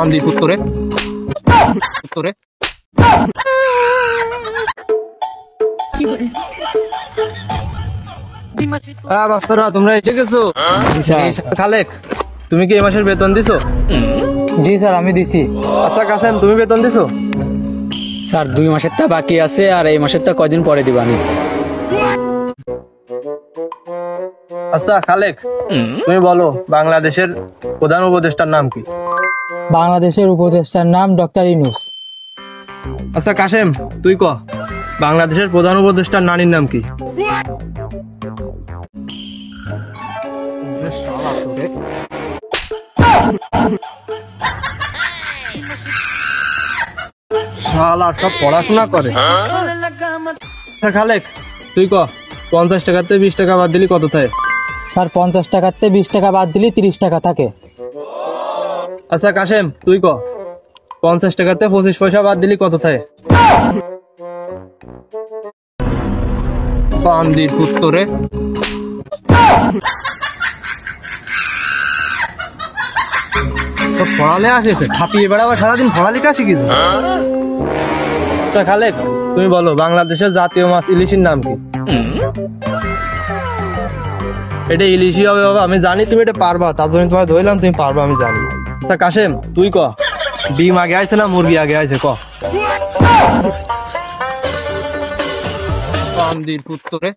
আন্দি কুত্তরে কুত্তরে বাচ্চারা তোমরা এসে গেছো? খালেক, তুমি কি এই মাসের বেতন দিছো? জি স্যার, আমি দিছি। আচ্ছা কাসেম, তুমি বেতন দিছো? স্যার 2 মাসেরটা বাকি আছে, আর এই মাসেরটা কয়দিন পরে দিব আমি। আচ্ছা খালেক, তুমি বলো বাংলাদেশের প্রধান উপদেষ্টার নাম কি? বাংলাদেশের উপদেষ্টার নাম ডক্টর ইউনূস। আচ্ছা কাসেম, তুই ক বাংলাদেশের প্রধান উপদেষ্টার নানির নাম কি? শালা সব পড়াশোনা করে। আচ্ছা খালেক, তুই ক 50 টাকাতে 20 টাকা বাদ দিলি কত থাকে? স্যার 50 টাকাতে 20 টাকা বাদ দিলে 30 টাকা থাকে। আচ্ছা কাসেম, তুই ক 50 টাকাতে 25 পয়সা বাদ দিলি কত থাকে? বান্দির কুত্তরে সব পড়ালে আসেছে, খাপিয়ে বেড়াবার সারাদিন পড়ালেখা শিখিস। খালেক, তুমি বলো বাংলাদেশের জাতীয় মাছ ইলিশের নাম কি? এটা ইলিশই হবে বাবা, আমি জানি তুমি এটা পারবা, তার জন্য তোমার ধরলাম, তুমি পারবা আমি জানি। আচ্ছা কাসেম, তুই ক ডিম আগে আইছে না মুরগি আগে আইছে? ক বান্দির কুত্তরে